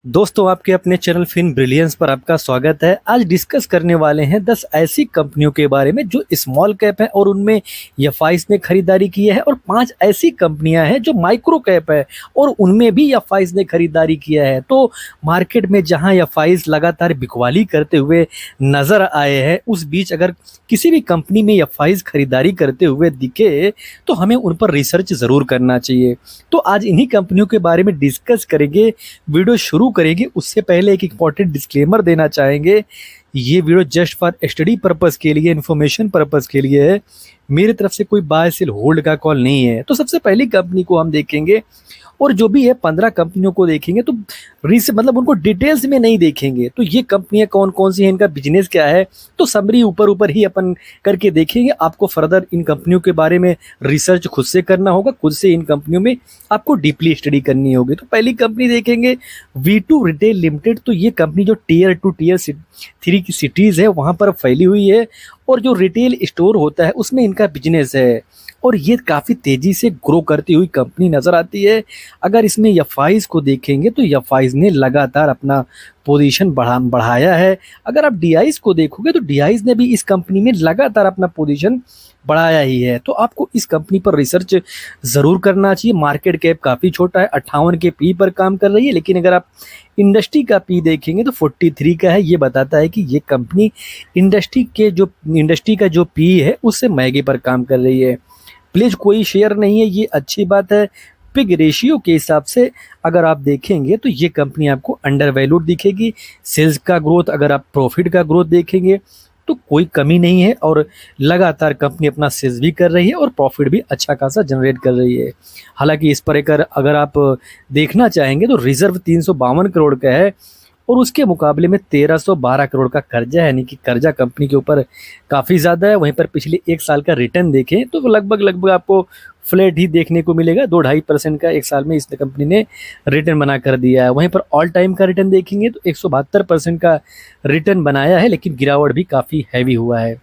दोस्तों, आपके अपने चैनल फिन ब्रिलियंस पर आपका स्वागत है। आज डिस्कस करने वाले हैं 10 ऐसी कंपनियों के बारे में जो स्मॉल कैप है और उनमें एफआईज ने खरीदारी की है, और 5 ऐसी कंपनियां हैं जो माइक्रो कैप है और उनमें भी एफआईज ने खरीदारी किया है। तो मार्केट में जहां एफआईज लगातार बिकवाली करते हुए नजर आए हैं, उस बीच अगर किसी भी कंपनी में एफआईज खरीदारी करते हुए दिखे तो हमें उन पर रिसर्च जरूर करना चाहिए। तो आज इन्हीं कंपनियों के बारे में डिस्कस करेंगे। वीडियो शुरू करेंगे उससे पहले एक इंपॉर्टेंट डिस्क्लेमर देना चाहेंगे। ये video just for study purpose के लिए, इन्फॉर्मेशन पर्पस के लिए है। मेरी तरफ से कोई बाय सेल होल्ड का कॉल नहीं है। तो सबसे पहली कंपनी को हम देखेंगे, और जो भी है 15 कंपनियों को देखेंगे तो मतलब उनको डिटेल्स में नहीं देखेंगे। तो ये कंपनियां कौन कौन सी हैं, इनका बिजनेस क्या है, तो समरी ऊपर ऊपर ही अपन करके देखेंगे। आपको फर्दर इन कंपनियों के बारे में रिसर्च खुद से करना होगा, खुद से इन कंपनियों में आपको डीपली स्टडी करनी होगी। तो पहली कंपनी देखेंगे V2 रिटेल लिमिटेड। तो ये कंपनी जो टीयर 2 टीयर 3 की सिटीज़ है वहाँ पर फैली हुई है, और जो रिटेल स्टोर होता है उसमें इनका बिजनेस है, और ये काफ़ी तेज़ी से ग्रो करती हुई कंपनी नज़र आती है। अगर इसमें एफआईज को देखेंगे तो एफआईज ने लगातार अपना पोजीशन बढ़ाया है। अगर आप डीआईज को देखोगे तो डीआईज ने भी इस कंपनी में लगातार अपना पोजीशन बढ़ाया ही है। तो आपको इस कंपनी पर रिसर्च ज़रूर करना चाहिए। मार्केट कैप काफ़ी छोटा है, 58 के पी पर काम कर रही है, लेकिन अगर आप इंडस्ट्री का पी देखेंगे तो 43 का है। ये बताता है कि ये कंपनी इंडस्ट्री का जो पी है उससे महंगे पर काम कर रही है। प्लीज कोई शेयर नहीं है, ये अच्छी बात है। पिग रेशियो के हिसाब से अगर आप देखेंगे तो ये कंपनी आपको अंडर वैल्यूड दिखेगी। सेल्स का ग्रोथ, अगर आप प्रॉफिट का ग्रोथ देखेंगे तो कोई कमी नहीं है, और लगातार कंपनी अपना सेल्स भी कर रही है और प्रॉफिट भी अच्छा खासा जनरेट कर रही है। हालांकि इस पर अगर आप देखना चाहेंगे तो रिजर्व 352 करोड़ का है, और उसके मुकाबले में 1312 करोड़ का कर्जा है, यानी कि कर्जा कंपनी के ऊपर काफ़ी ज़्यादा है। वहीं पर पिछले एक साल का रिटर्न देखें तो लगभग आपको फ्लैट ही देखने को मिलेगा। 2-2.5% का एक साल में इस कंपनी ने रिटर्न बना कर दिया है। वहीं पर ऑल टाइम का रिटर्न देखेंगे तो 172% का रिटर्न बनाया है, लेकिन गिरावट भी काफ़ी हैवी हुआ है।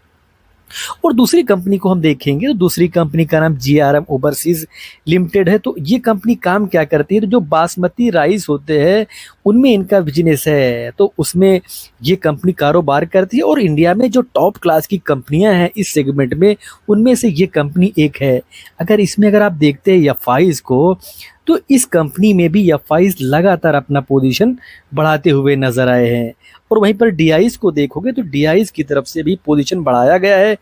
और दूसरी कंपनी को हम देखेंगे तो दूसरी कंपनी का नाम जीआरएम ओवरसीज लिमिटेड है। तो ये कंपनी काम क्या करती है, तो जो बासमती राइस होते हैं उनमें इनका बिजनेस है। तो उसमें ये कंपनी कारोबार करती है, और इंडिया में जो टॉप क्लास की कंपनियां हैं इस सेगमेंट में, उनमें से ये कंपनी एक है। अगर आप देखते हैं एफआईज को, तो इस कंपनी में भी एफआईज लगातार अपना पोजीशन बढ़ाते हुए नजर आए हैं। और वहीं पर डीआईज को देखोगे तो डीआईज की तरफ से भी पोजीशन बढ़ाया गया है।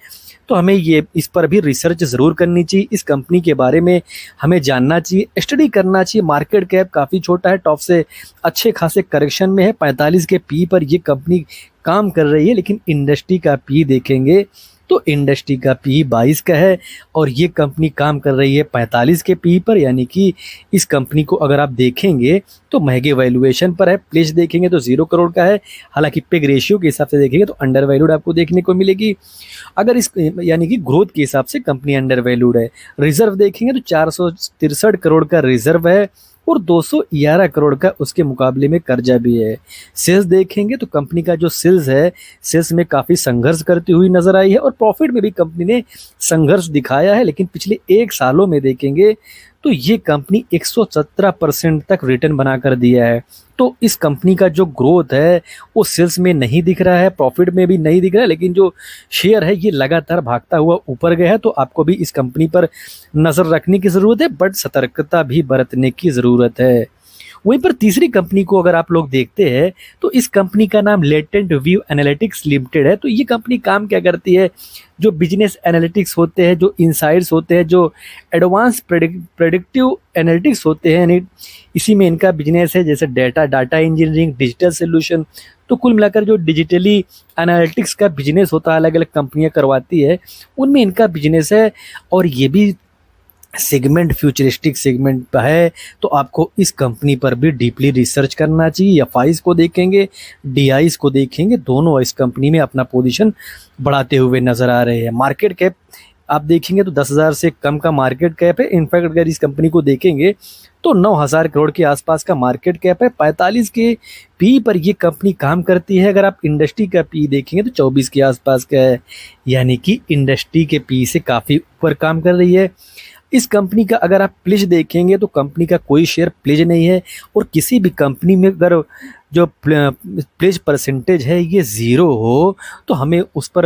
तो हमें ये इस पर भी रिसर्च ज़रूर करनी चाहिए। इस कंपनी के बारे में हमें जानना चाहिए, स्टडी करना चाहिए। मार्केट कैप काफ़ी छोटा है, टॉप से अच्छे खासे करेक्शन में है। 45 के पी पर ये कंपनी काम कर रही है, लेकिन इंडस्ट्री का पी देखेंगे तो इंडस्ट्री का पी 22 का है, और ये कंपनी काम कर रही है 45 के पी पर, यानी कि इस कंपनी को अगर आप देखेंगे तो महंगे वैल्यूएशन पर है। प्लेस देखेंगे तो 0 करोड़ का है। हालांकि पिग रेशियो के हिसाब से देखेंगे तो अंडर वैल्यूड आपको देखने को मिलेगी। अगर इस यानी कि ग्रोथ के हिसाब से कंपनी अंडर वैल्यूड है। रिजर्व देखेंगे तो 463 करोड़ का रिजर्व है, और 211 करोड़ का उसके मुकाबले में कर्जा भी है। सेल्स देखेंगे तो कंपनी का जो सेल्स है, सेल्स में काफ़ी संघर्ष करती हुई नजर आई है, और प्रॉफिट में भी कंपनी ने संघर्ष दिखाया है। लेकिन पिछले एक सालों में देखेंगे तो ये कंपनी 117% तक रिटर्न बना कर दिया है। तो इस कंपनी का जो ग्रोथ है वो सेल्स में नहीं दिख रहा है, प्रॉफिट में भी नहीं दिख रहा है, लेकिन जो शेयर है ये लगातार भागता हुआ ऊपर गया है। तो आपको भी इस कंपनी पर नज़र रखने की ज़रूरत है, बट सतर्कता भी बरतने की ज़रूरत है। वहीं पर तीसरी कंपनी को अगर आप लोग देखते हैं तो इस कंपनी का नाम लेटेंट व्यू एनालिटिक्स लिमिटेड है। तो ये कंपनी काम क्या करती है, जो बिजनेस एनालिटिक्स होते हैं, जो इनसाइट्स होते हैं, जो एडवांस प्रेडिक्टिव एनालिटिक्स होते हैं, यानी इसी में इनका बिजनेस है। जैसे डाटा इंजीनियरिंग, डिजिटल सोल्यूशन, तो कुल मिलाकर जो डिजिटली एनालिटिक्स का बिजनेस होता है, अलग अलग कंपनियां करवाती है, उनमें इनका बिजनेस है। और ये भी सेगमेंट फ्यूचरिस्टिक सेगमेंट पर है। तो आपको इस कंपनी पर भी डीपली रिसर्च करना चाहिए। एफआईज को देखेंगे, डीआईज को देखेंगे, दोनों इस कंपनी में अपना पोजीशन बढ़ाते हुए नजर आ रहे हैं। मार्केट कैप आप देखेंगे तो 10,000 से कम का मार्केट कैप है। इनफैक्ट अगर इस कंपनी को देखेंगे तो 9,000 करोड़ के आसपास का मार्केट कैप है। 45 के पी पर ये कंपनी काम करती है। अगर आप इंडस्ट्री का पी देखेंगे तो 24 के आसपास का है, यानी कि इंडस्ट्री के पी से काफ़ी ऊपर काम कर रही है। इस कंपनी का अगर आप प्लेज देखेंगे तो कंपनी का कोई शेयर प्लेज नहीं है, और किसी भी कंपनी में अगर जो प्लेज परसेंटेज है ये ज़ीरो हो तो हमें उस पर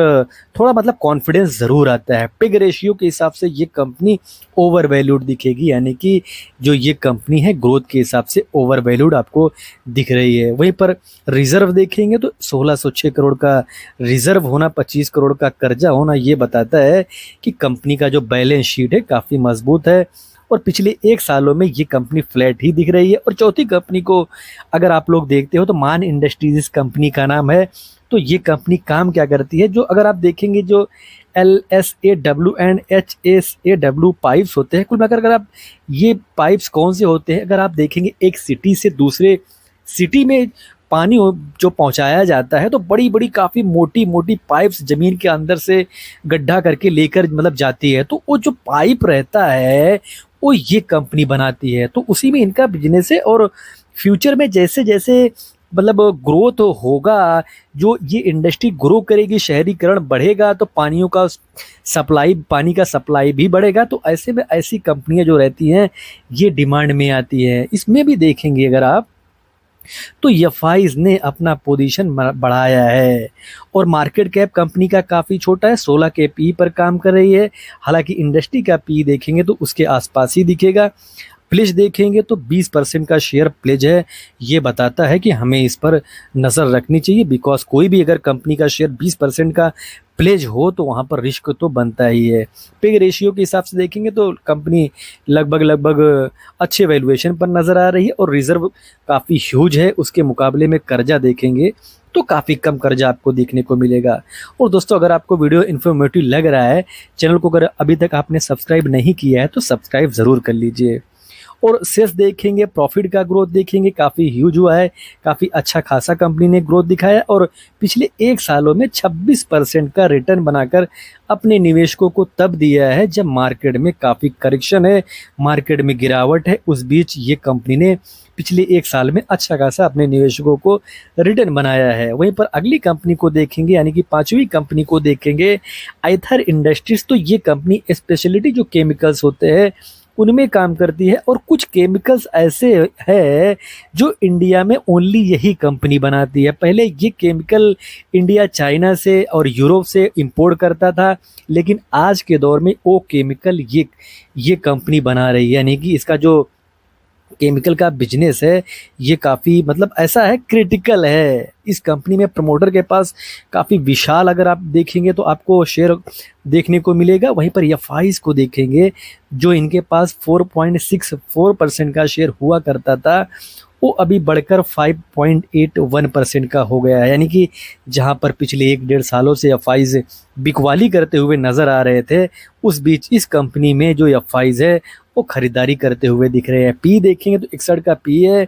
थोड़ा मतलब कॉन्फिडेंस ज़रूर आता है। पिग रेशियो के हिसाब से ये कंपनी ओवर वैल्यूड दिखेगी, यानी कि जो ये कंपनी है ग्रोथ के हिसाब से ओवर वैल्यूड आपको दिख रही है। वहीं पर रिजर्व देखेंगे तो 1606 करोड़ का रिजर्व होना, 25 करोड़ का कर्जा होना, ये बताता है कि कंपनी का जो बैलेंस शीट है काफ़ी मजबूत है, और पिछले 1 सालों में ये कंपनी फ्लैट ही दिख रही है। और चौथी कंपनी को अगर आप लोग देखते हो तो मान इंडस्ट्रीज इस कंपनी का नाम है। तो ये कंपनी काम क्या करती है, जो अगर आप देखेंगे जो LSAW एंड HSAW पाइप्स होते हैं, कुल मिलाकर अगर आप ये पाइप्स कौन से होते हैं, अगर आप देखेंगे एक सिटी से दूसरे सिटी में पानी जो पहुंचाया जाता है तो बड़ी बड़ी काफ़ी मोटी मोटी पाइप्स ज़मीन के अंदर से गड्ढा करके लेकर मतलब जाती है। तो वो जो पाइप रहता है वो ये कंपनी बनाती है, तो उसी में इनका बिजनेस है। और फ्यूचर में जैसे जैसे मतलब ग्रोथ होगा, जो ये इंडस्ट्री ग्रो करेगी, शहरीकरण बढ़ेगा, तो पानी का सप्लाई भी बढ़ेगा। तो ऐसे में ऐसी कंपनियां जो रहती हैं ये डिमांड में आती है। इसमें भी देखेंगे अगर आप तो एफआईज ने अपना पोजीशन बढ़ाया है, और मार्केट कैप कंपनी का काफ़ी छोटा है, 16 के पी पर काम कर रही है। हालांकि इंडस्ट्री का पी देखेंगे तो उसके आसपास ही दिखेगा। प्लेज देखेंगे तो 20% का शेयर प्लेज है, ये बताता है कि हमें इस पर नज़र रखनी चाहिए, बिकॉज कोई भी अगर कंपनी का शेयर 20% का प्लेज हो तो वहाँ पर रिस्क तो बनता ही है। पिग रेशियो के हिसाब से देखेंगे तो कंपनी लगभग अच्छे वैल्यूएशन पर नज़र आ रही है, और रिजर्व काफ़ी ह्यूज है। उसके मुकाबले में कर्जा देखेंगे तो काफ़ी कम कर्जा आपको देखने को मिलेगा। और दोस्तों, अगर आपको वीडियो इन्फॉर्मेटिव लग रहा है, चैनल को अगर अभी तक आपने सब्सक्राइब नहीं किया है तो सब्सक्राइब ज़रूर कर लीजिए। और सेल्स देखेंगे, प्रॉफिट का ग्रोथ देखेंगे, काफ़ी ह्यूज हुआ है, काफ़ी अच्छा खासा कंपनी ने ग्रोथ दिखाया, और पिछले 1 सालों में 26% का रिटर्न बनाकर अपने निवेशकों को तब दिया है जब मार्केट में काफ़ी करेक्शन है, मार्केट में गिरावट है। उस बीच ये कंपनी ने पिछले 1 साल में अच्छा खासा अपने निवेशकों को रिटर्न बनाया है। वहीं पर अगली कंपनी को देखेंगे, यानी कि 5वीं कंपनी को देखेंगे, आइथर इंडस्ट्रीज। तो ये कंपनी स्पेशलिटी जो केमिकल्स होते हैं उनमें काम करती है, और कुछ केमिकल्स ऐसे है जो इंडिया में ओनली यही कंपनी बनाती है। पहले ये केमिकल इंडिया चाइना से और यूरोप से इंपोर्ट करता था, लेकिन आज के दौर में वो केमिकल ये कंपनी बना रही है, यानी कि इसका जो केमिकल का बिजनेस है ये काफ़ी मतलब ऐसा है, क्रिटिकल है। इस कंपनी में प्रमोटर के पास काफ़ी विशाल अगर आप देखेंगे तो आपको शेयर देखने को मिलेगा। वहीं पर एफआईज को देखेंगे, जो इनके पास 4.64% का शेयर हुआ करता था, वो अभी बढ़कर 5.81% का हो गया है। यानी कि जहां पर पिछले 1-1.5 सालों से एफआईज बिकवाली करते हुए नज़र आ रहे थे, उस बीच इस कंपनी में जो एफआईज है वो खरीदारी करते हुए दिख रहे हैं। पी देखेंगे तो 61 का पी है,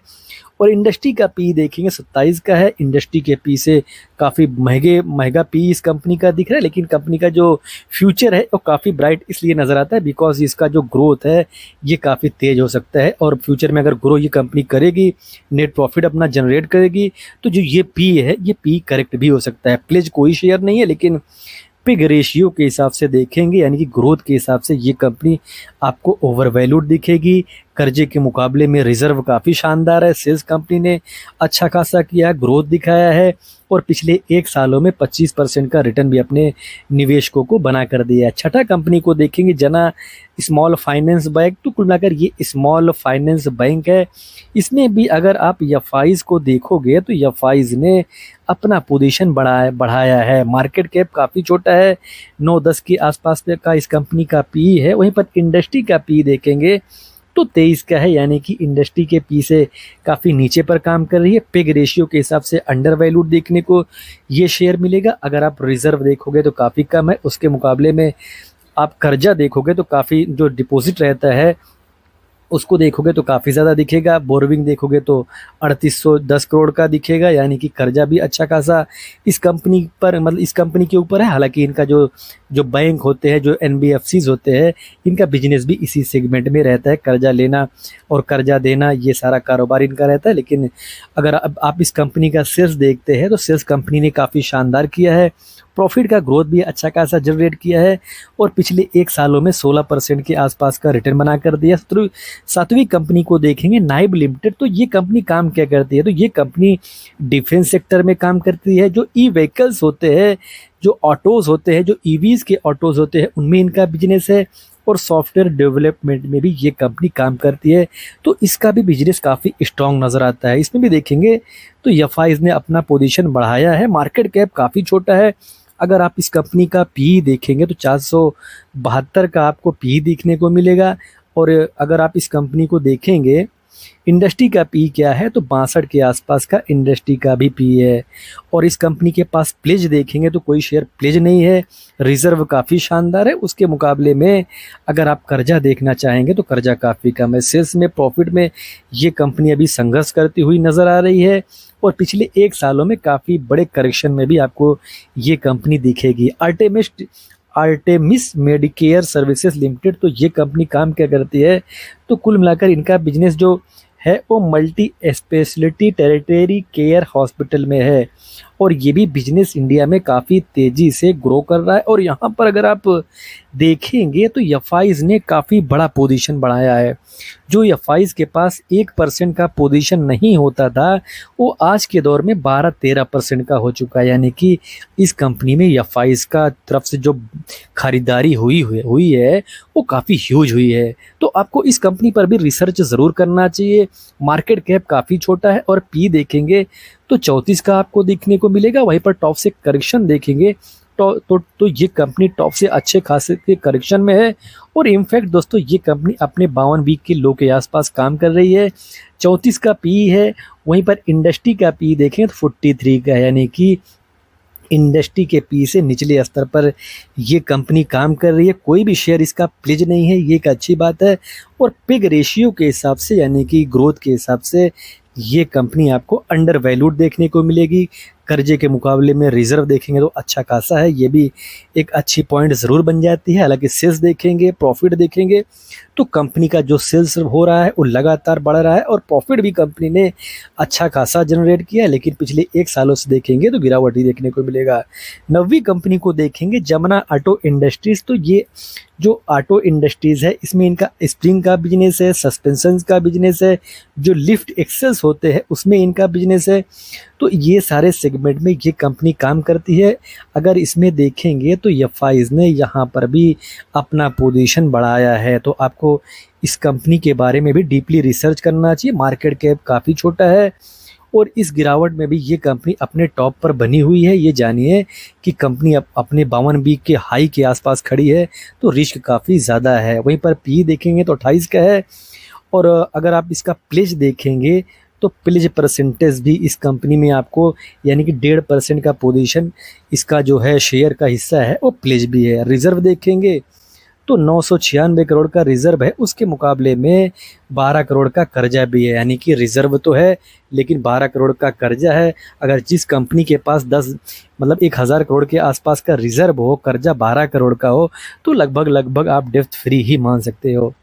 और इंडस्ट्री का पी देखेंगे 27 का है। इंडस्ट्री के पी से काफ़ी महंगा पी इस कंपनी का दिख रहा है, लेकिन कंपनी का जो फ्यूचर है वो काफ़ी ब्राइट इसलिए नज़र आता है बिकॉज इसका जो ग्रोथ है ये काफ़ी तेज़ हो सकता है, और फ्यूचर में अगर ग्रो ये कंपनी करेगी, नेट प्रॉफिट अपना जनरेट करेगी, तो जो ये पी है ये पी करेक्ट भी हो सकता है। प्लेज कोई शेयर नहीं है, लेकिन पिग रेशियो के हिसाब से देखेंगे, यानी कि ग्रोथ के हिसाब से ये कंपनी आपको ओवर वैल्यूड दिखेगी। कर्जे के मुकाबले में रिजर्व काफ़ी शानदार है, सेल्स कंपनी ने अच्छा खासा किया, ग्रोथ दिखाया है, और पिछले 1 सालों में 25% का रिटर्न भी अपने निवेशकों को बना कर दिया है। छठा कंपनी को देखेंगे, जना स्मॉल फाइनेंस बैंक। तो कुल मिलाकर ये स्मॉल फाइनेंस बैंक है। इसमें भी अगर आप एफआईज को देखोगे तो एफआईज ने अपना पोजीशन बढ़ाया है। मार्केट कैप काफ़ी छोटा है, 9-10 के आसपास पे का इस कंपनी का पी है। वहीं पर इंडस्ट्री का पी देखेंगे तो 23 का है, यानी कि इंडस्ट्री के पी से काफ़ी नीचे पर काम कर रही है। पिग रेशियो के हिसाब से अंडर वैल्यूड देखने को ये शेयर मिलेगा। अगर आप रिजर्व देखोगे तो काफ़ी कम है, उसके मुकाबले में आप कर्जा देखोगे तो काफ़ी जो डिपॉजिट रहता है उसको देखोगे तो काफ़ी ज़्यादा दिखेगा। बोरोविंग देखोगे तो 3810 करोड़ का दिखेगा, यानी कि कर्जा भी अच्छा खासा इस कंपनी पर मतलब इस कंपनी के ऊपर है। हालांकि इनका जो बैंक होते हैं, जो एनबीएफसीज होते हैं, इनका बिजनेस भी इसी सेगमेंट में रहता है, कर्जा लेना और कर्जा देना, ये सारा कारोबार इनका रहता है। लेकिन अगर अब आप इस कंपनी का सेल्स देखते हैं तो सेल्स कंपनी ने काफ़ी शानदार किया है। प्रॉफिट का ग्रोथ भी अच्छा खासा जनरेट किया है और पिछले 1 सालों में 16% के आसपास का रिटर्न बना कर दिया। तो सातवीं कंपनी को देखेंगे नाइब लिमिटेड, तो ये कंपनी काम क्या करती है? तो ये कंपनी डिफेंस सेक्टर में काम करती है। जो ई व्हीकल्स होते हैं, जो ऑटोज़ होते हैं, जो ईवीज़ के ऑटोज़ होते हैं, उनमें इनका बिजनेस है और सॉफ्टवेयर डेवलपमेंट में भी ये कंपनी काम करती है। तो इसका भी बिजनेस काफ़ी स्ट्रॉन्ग नज़र आता है। इसमें भी देखेंगे तो एफआईज़ ने अपना पोजीशन बढ़ाया है। मार्केट कैप काफ़ी छोटा है। अगर आप इस कंपनी का पी देखेंगे तो 472 का आपको पी देखने को मिलेगा। और अगर आप इस कंपनी को देखेंगे इंडस्ट्री का पी क्या है, तो 62 के आसपास का इंडस्ट्री का भी पी है। और इस कंपनी के पास प्लेज देखेंगे तो कोई शेयर प्लेज नहीं है। रिजर्व काफ़ी शानदार है। उसके मुकाबले में अगर आप कर्जा देखना चाहेंगे तो कर्जा काफ़ी कम है। सेल्स में, प्रॉफिट में ये कंपनी अभी संघर्ष करती हुई नज़र आ रही है और पिछले 1 सालों में काफ़ी बड़े करेक्शन में भी आपको ये कंपनी दिखेगी। आर्टेमिस मेडिकेयर सर्विसेज लिमिटेड, तो ये कंपनी काम क्या करती है? तो कुल मिलाकर इनका बिजनेस जो है वो multi speciality territory care hospital में है और ये भी बिजनेस इंडिया में काफ़ी तेज़ी से ग्रो कर रहा है। और यहाँ पर अगर आप देखेंगे तो एफआईज़ ने काफ़ी बड़ा पोजीशन बढ़ाया है। जो एफआईज़ के पास 1% का पोजीशन नहीं होता था, वो आज के दौर में 12-13% का हो चुका है। यानी कि इस कंपनी में एफआईज़ का तरफ से जो खरीदारी हुई है वो काफ़ी ह्यूज हुई है। तो आपको इस कंपनी पर भी रिसर्च ज़रूर करना चाहिए। मार्केट कैप काफ़ी छोटा है और पी देखेंगे तो 34 का आपको देखने को मिलेगा। वहीं पर टॉप से करेक्शन देखेंगे तो ये कंपनी टॉप से अच्छे खासे के करेक्शन में है। और इनफैक्ट दोस्तों ये कंपनी अपने 52 वीक के लो के आसपास काम कर रही है। 34 का पी है। वहीं पर इंडस्ट्री का पी देखें तो 43 का है। यानी कि इंडस्ट्री के पी से निचले स्तर पर ये कंपनी काम कर रही है। कोई भी शेयर इसका प्लेज नहीं है, ये एक अच्छी बात है। और पिग रेशियो के हिसाब से यानी कि ग्रोथ के हिसाब से ये कंपनी आपको अंडर वैल्यूड देखने को मिलेगी। कर्जे के मुकाबले में रिजर्व देखेंगे तो अच्छा खासा है, ये भी एक अच्छी पॉइंट ज़रूर बन जाती है। हालांकि सेल्स देखेंगे, प्रॉफिट देखेंगे तो कंपनी का जो सेल्स हो रहा है वो लगातार बढ़ रहा है और प्रॉफिट भी कंपनी ने अच्छा खासा जनरेट किया है। लेकिन पिछले 1 सालों से देखेंगे तो गिरावट ही देखने को मिलेगा। 9वीं कंपनी को देखेंगे जमुना ऑटो इंडस्ट्रीज़, तो ये जो ऑटो इंडस्ट्रीज़ है इसमें इनका स्प्रिंग का बिजनेस है, सस्पेंशन का बिजनेस है, जो लिफ्ट एक्सेल्स होते हैं उसमें इनका बिजनेस है। तो ये सारे सेगमेंट में ये कंपनी काम करती है। अगर इसमें देखेंगे तो एफआईज़ ने यहाँ पर भी अपना पोजीशन बढ़ाया है। तो आपको इस कंपनी के बारे में भी डीपली रिसर्च करना चाहिए। मार्केट कैप काफ़ी छोटा है और इस गिरावट में भी ये कंपनी अपने टॉप पर बनी हुई है। ये जानिए कि कंपनी अपने 52 वीक के हाई के आसपास खड़ी है तो रिस्क काफ़ी ज़्यादा है। वहीं पर पी देखेंगे तो 28 का है। और अगर आप इसका प्लेज देखेंगे तो प्लेज परसेंटेज भी इस कंपनी में आपको यानी कि 1.5% का पोजीशन इसका जो है शेयर का हिस्सा है वो प्लेज भी है। रिजर्व देखेंगे तो 996 करोड़ का रिजर्व है, उसके मुकाबले में 12 करोड़ का कर्जा भी है। यानी कि रिजर्व तो है लेकिन 12 करोड़ का कर्जा है। अगर जिस कंपनी के पास 1000 करोड़ के आसपास का रिजर्व हो, कर्जा 12 करोड़ का हो, तो लगभग आप डेप्थ फ्री ही मान सकते हो।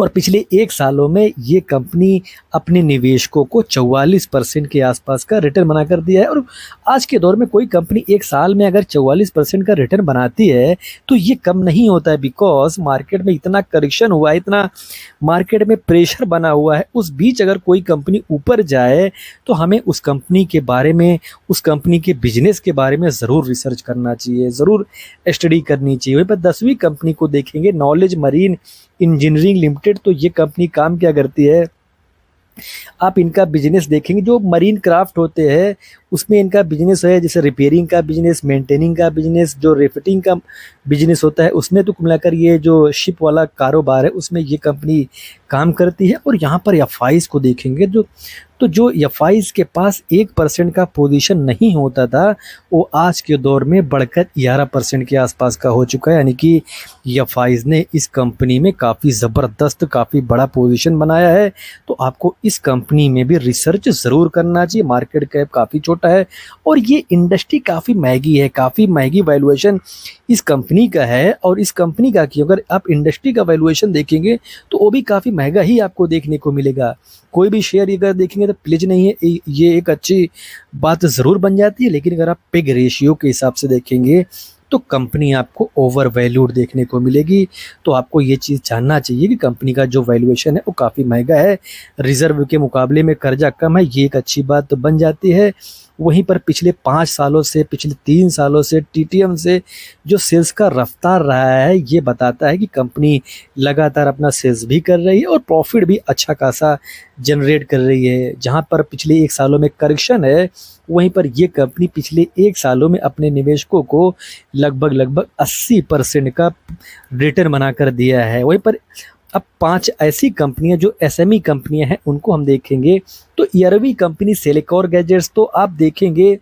और पिछले 1 सालों में ये कंपनी अपने निवेशकों को 44% के आसपास का रिटर्न बना कर दिया है। और आज के दौर में कोई कंपनी 1 साल में अगर 44% का रिटर्न बनाती है तो ये कम नहीं होता है, बिकॉज मार्केट में इतना करेक्शन हुआ है, इतना मार्केट में प्रेशर बना हुआ है। उस बीच अगर कोई कंपनी ऊपर जाए तो हमें उस कंपनी के बारे में, उस कंपनी के बिजनेस के बारे में ज़रूर रिसर्च करना चाहिए, ज़रूर स्टडी करनी चाहिए। वहीं पर 10वीं कंपनी को देखेंगे नॉलेज मरीन इंजीनियरिंग लिमिटेड, तो ये कंपनी काम क्या करती है? आप इनका बिजनेस देखेंगे जो मरीन क्राफ्ट होते हैं उसमें इनका बिजनेस है, जैसे रिपेयरिंग का बिजनेस, मेंटेनिंग का बिजनेस, जो रिफिटिंग का बिजनेस होता है उसमें तो मिलाकर ये जो शिप वाला कारोबार है उसमें ये कंपनी काम करती है। और यहाँ पर एफआईज़ को देखेंगे जो एफआईज़ के पास 1% का पोजीशन नहीं होता था वो आज के दौर में बढ़कर 11% के आसपास का हो चुका है। यानी कि एफआईज़ ने इस कंपनी में काफ़ी ज़बरदस्त, काफ़ी बड़ा पोजीशन बनाया है। तो आपको इस कंपनी में भी रिसर्च ज़रूर करना चाहिए। मार्केट कैप काफ़ी छोटा है और ये इंडस्ट्री काफ़ी महंगी है, काफ़ी महंगी वैल्यूएशन इस कंपनी का है। और इस कंपनी का कि अगर आप इंडस्ट्री का वैल्यूएशन देखेंगे तो वो भी काफ़ी महंगा ही आपको देखने को मिलेगा। कोई भी शेयर अगर देखेंगे तो प्लेज नहीं है, ये एक अच्छी बात ज़रूर बन जाती है। लेकिन अगर आप पिग रेशियो के हिसाब से देखेंगे तो कंपनी आपको ओवर वैल्यूड देखने को मिलेगी। तो आपको ये चीज़ जानना चाहिए कि कंपनी का जो वैल्यूएशन है वो काफ़ी महंगा है, रिजर्व के मुकाबले में कर्जा कम है, ये एक अच्छी बात बन जाती है। वहीं पर पिछले 5 सालों से, पिछले 3 सालों से टीटीएम से जो सेल्स का रफ्तार रहा है, ये बताता है कि कंपनी लगातार अपना सेल्स भी कर रही है और प्रॉफिट भी अच्छा खासा जनरेट कर रही है। जहां पर पिछले 1 सालों में करेक्शन है, वहीं पर ये कंपनी पिछले 1 सालों में अपने निवेशकों को लगभग 80% का रिटर्न बनाकर दिया है। वहीं पर अब 5 ऐसी कंपनियां जो एसएमई कंपनियां हैं उनको हम देखेंगे। तो 11वीं कंपनी सेलेकॉर गैजेट्स, तो आप देखेंगे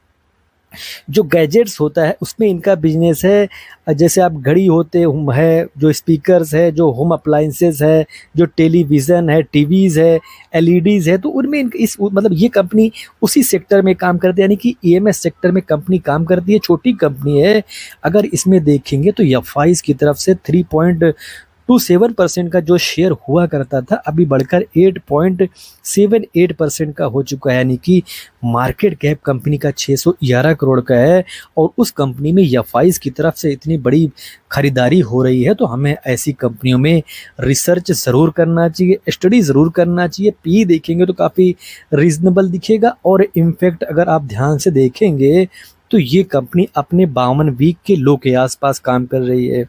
जो गैजेट्स होता है उसमें इनका बिजनेस है। जैसे आप घड़ी होते है, जो स्पीकर्स है, जो होम अप्लाइंसेस है, जो टेलीविज़न है, टीवीज़ है, एलईडीज़ है, तो उनमें इस मतलब ये कंपनी उसी सेक्टर में काम करती है, यानी कि ईएमएस सेक्टर में कंपनी काम करती है। छोटी कंपनी है। अगर इसमें देखेंगे तो एफआईज़ की तरफ से 3.27% का जो शेयर हुआ करता था, अभी बढ़कर 8.78% का हो चुका है, यानी कि मार्केट कैप कंपनी का 611 करोड़ का है। और उस कंपनी में एफआईज़ की तरफ से इतनी बड़ी खरीदारी हो रही है, तो हमें ऐसी कंपनियों में रिसर्च ज़रूर करना चाहिए, स्टडी ज़रूर करना चाहिए। पी देखेंगे तो काफ़ी रीजनेबल दिखेगा। और इनफैक्ट अगर आप ध्यान से देखेंगे तो ये कंपनी अपने 52 वीक के लो के आसपास काम कर रही है।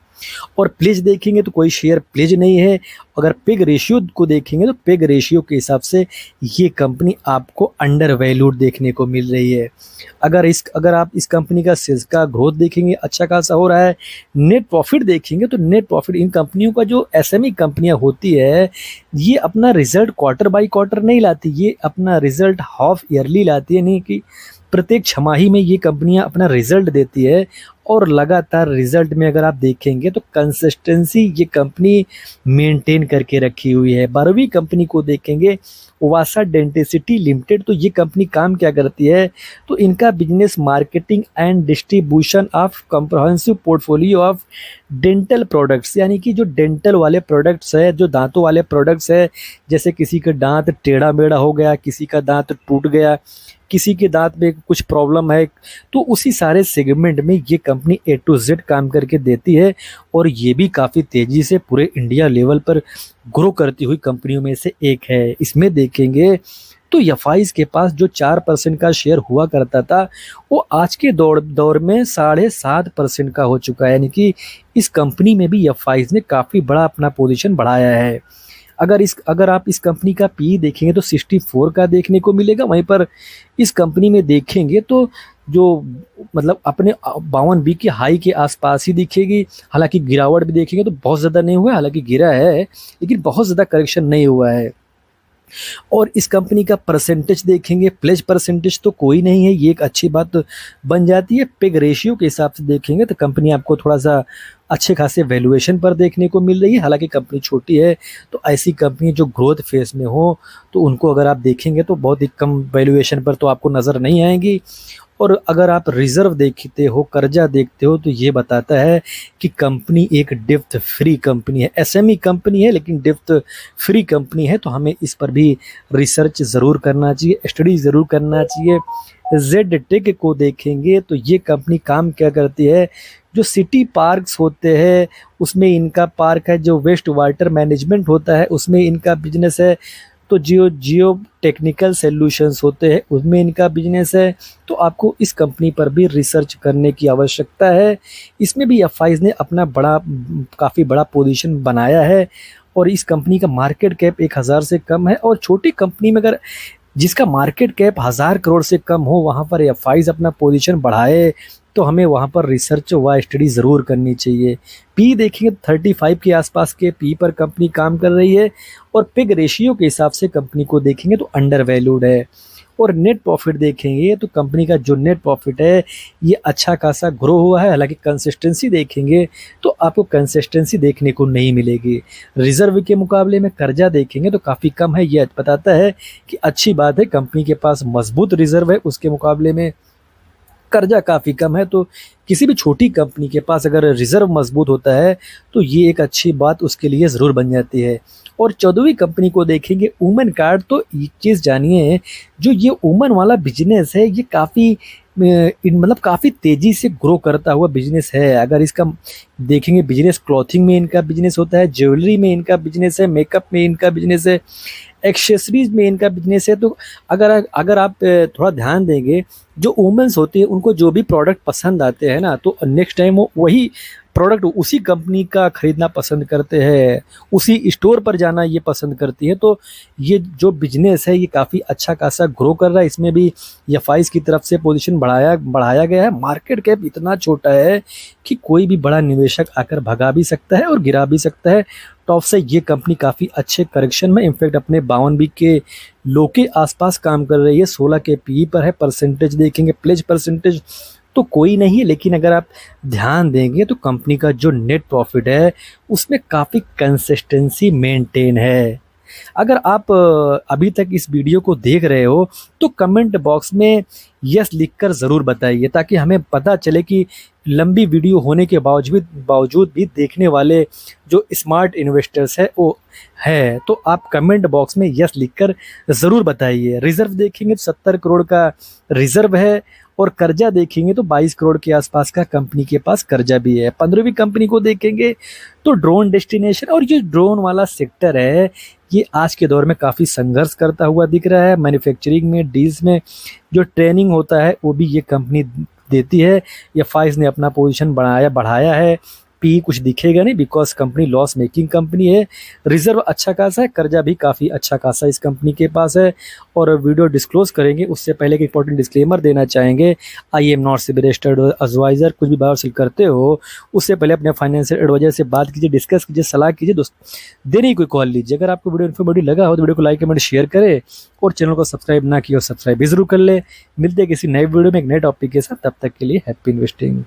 और प्लेज देखेंगे तो कोई शेयर प्लेज नहीं है। अगर पिग रेशियो को देखेंगे तो पिग रेशियो के हिसाब से ये कंपनी आपको अंडर वैल्यूड देखने को मिल रही है। अगर आप इस कंपनी का सेल्स का ग्रोथ देखेंगे अच्छा खासा हो रहा है। नेट प्रॉफिट देखेंगे तो नेट प्रॉफिट इन कंपनियों का, जो एसएमई कंपनियां होती है, ये अपना रिजल्ट क्वार्टर बाई क्वार्टर नहीं लाती, ये अपना रिजल्ट हाफ ईयरली लाती है, नहीं कि प्रत्येक छमाही में ये कंपनियां अपना रिजल्ट देती है। और लगातार रिजल्ट में अगर आप देखेंगे तो कंसिस्टेंसी ये कंपनी मेंटेन करके रखी हुई है। 12वीं कंपनी को देखेंगे, ओवासा डेंटिसिटी लिमिटेड, तो ये कंपनी काम क्या करती है, तो इनका business marketing and distribution of comprehensive portfolio of dental products, यानी कि जो डेंटल वाले प्रोडक्ट्स है, जो दांतों वाले प्रोडक्ट्स है, जैसे किसी का दांत टेढ़ा मेढ़ा हो गया, किसी का दांत टूट गया, किसी के दांत में कुछ प्रॉब्लम है, तो उसी सारे सेगमेंट में ये कंपनी ए टू जेड काम करके देती है। और ये भी काफ़ी तेज़ी से पूरे इंडिया लेवल पर ग्रो करती हुई कंपनियों में से एक है। इसमें देखेंगे तो एफआईज़ के पास जो 4% का शेयर हुआ करता था, वो आज के दौर में 7.5% का हो चुका है, यानी कि इस कंपनी में भी एफआईज़ ने काफ़ी बड़ा अपना पोजीशन बढ़ाया है। अगर आप इस कंपनी का पी देखेंगे तो 64 का देखने को मिलेगा। वहीं पर इस कंपनी में देखेंगे तो जो मतलब अपने 52 वीक के हाई के आसपास ही दिखेगी। हालांकि गिरावट भी देखेंगे तो बहुत ज़्यादा नहीं हुआ है, हालांकि गिरा है लेकिन बहुत ज़्यादा करेक्शन नहीं हुआ है। और इस कंपनी का परसेंटेज देखेंगे, प्लेज परसेंटेज तो कोई नहीं है, ये एक अच्छी बात बन जाती है। पिग रेशियो के हिसाब से देखेंगे तो कंपनी आपको थोड़ा सा अच्छे खासे वैल्यूएशन पर देखने को मिल रही है। हालांकि कंपनी छोटी है, तो ऐसी कंपनी जो ग्रोथ फेज में हो तो उनको अगर आप देखेंगे तो बहुत ही कम वैल्यूएशन पर तो आपको नज़र नहीं आएंगी। और अगर आप रिजर्व देखते हो, कर्जा देखते हो, तो ये बताता है कि कंपनी एक डेप्थ फ्री कंपनी है। एसएमई कंपनी है लेकिन डेप्थ फ्री कंपनी है, तो हमें इस पर भी रिसर्च ज़रूर करना चाहिए, स्टडी ज़रूर करना चाहिए। जेड टेक को देखेंगे तो ये कंपनी काम क्या करती है, जो सिटी पार्क्स होते हैं उसमें इनका पार्क है, जो वेस्ट वाटर मैनेजमेंट होता है उसमें इनका बिजनेस है, तो जियो टेक्निकल सॉल्यूशंस होते हैं उसमें इनका बिजनेस है। तो आपको इस कंपनी पर भी रिसर्च करने की आवश्यकता है। इसमें भी एफआईज़ ने अपना काफ़ी बड़ा पोजीशन बनाया है। और इस कंपनी का मार्केट कैप 1000 से कम है। और छोटी कंपनी में अगर जिसका मार्केट कैप 1000 करोड़ से कम हो, वहाँ पर एफआईज़ अपना पोजीशन बढ़ाए, तो हमें वहाँ पर रिसर्च व स्टडी ज़रूर करनी चाहिए। पी देखेंगे 35 के आसपास के पी पर कंपनी काम कर रही है। और पिग रेशियो के हिसाब से कंपनी को देखेंगे तो अंडर वैल्यूड है। और नेट प्रॉफिट देखेंगे तो कंपनी का जो नेट प्रॉफिट है ये अच्छा खासा ग्रो हुआ है। हालांकि कंसिस्टेंसी देखेंगे तो आपको कंसिस्टेंसी देखने को नहीं मिलेगी। रिजर्व के मुकाबले में कर्जा देखेंगे तो काफ़ी कम है, ये बताता है कि अच्छी बात है, कंपनी के पास मजबूत रिजर्व है उसके मुकाबले में। कर्जा काफ़ी कम है। तो किसी भी छोटी कंपनी के पास अगर रिज़र्व मज़बूत होता है तो ये एक अच्छी बात उसके लिए ज़रूर बन जाती है। और 14वीं कंपनी को देखेंगे ओमन कार्ड। तो एक चीज़ जानिए, जो ये ओमन वाला बिज़नेस है ये काफ़ी मतलब काफ़ी तेज़ी से ग्रो करता हुआ बिज़नेस है। अगर इसका देखेंगे बिज़नेस, क्लॉथिंग में इनका बिज़नेस होता है, ज्वेलरी में इनका बिज़नेस है, मेकअप में इनका बिज़नेस है, एक्सेसरीज़ में इनका बिज़नेस है। तो अगर अगर आप थोड़ा ध्यान देंगे, जो वुमेन्स होती है उनको जो भी प्रोडक्ट पसंद आते हैं ना, तो नेक्स्ट टाइम वो वही प्रोडक्ट उसी कंपनी का खरीदना पसंद करते हैं, उसी स्टोर पर जाना ये पसंद करती है। तो ये जो बिज़नेस है ये काफ़ी अच्छा खासा ग्रो कर रहा है। इसमें भी एफआईज़ की तरफ से पोजीशन बढ़ाया गया है। मार्केट कैप इतना छोटा है कि कोई भी बड़ा निवेशक आकर भगा भी सकता है और गिरा भी सकता है। टॉप से ये कंपनी काफ़ी अच्छे करेक्शन में इनफैक्ट अपने 52 के लो के आसपास काम कर रही है। 16 के पीई पर है। परसेंटेज देखेंगे, प्लेज परसेंटेज तो कोई नहीं है, लेकिन अगर आप ध्यान देंगे तो कंपनी का जो नेट प्रॉफिट है उसमें काफ़ी कंसिस्टेंसी मेंटेन है। अगर आप अभी तक इस वीडियो को देख रहे हो तो कमेंट बॉक्स में यस लिखकर ज़रूर बताइए, ताकि हमें पता चले कि लंबी वीडियो होने के बावजूद भी देखने वाले जो स्मार्ट इन्वेस्टर्स है वो है। तो आप कमेंट बॉक्स में यस लिखकर ज़रूर बताइए। रिज़र्व देखेंगे तो 70 करोड़ का रिज़र्व है, और कर्जा देखेंगे तो 22 करोड़ के आसपास का कंपनी के पास कर्जा भी है। 15वीं कंपनी को देखेंगे तो ड्रोन डेस्टिनेशन, और ये ड्रोन वाला सेक्टर है ये आज के दौर में काफ़ी संघर्ष करता हुआ दिख रहा है। मैन्युफैक्चरिंग में, डील्स में जो ट्रेनिंग होता है वो भी ये कंपनी देती है। एफआईज़ ने अपना पोजीशन बढ़ाया है। पी कुछ दिखेगा नहीं because company loss making company है। रिजर्व अच्छा खासा है, कर्जा भी काफ़ी अच्छा खासा इस कंपनी के पास है। और वीडियो डिस्क्लोज करेंगे उससे पहले एक इंपॉर्टेंट डिस्क्लेमर देना चाहेंगे, I am not SEBI registered advisor. कुछ भी बाय और सेल करते हो उससे पहले अपने फाइनेंशियल एडवाइजर से बात कीजिए, डिस्कस कीजिए, सलाह कीजिए, दोस्त देने की कोई कॉल लीजिए। अगर आपको वीडियो इन्फॉर्मेटिव लगा हो तो वीडियो को लाइक कमेंट शेयर करें, और चैनल को सब्सक्राइब ना किया हो सब्सक्राइब भी जरूर कर ले। मिलते हैं किसी नए वीडियो में एक नए टॉपिक के साथ, तब तक के लिए हैप्पी इन्वेस्टिंग।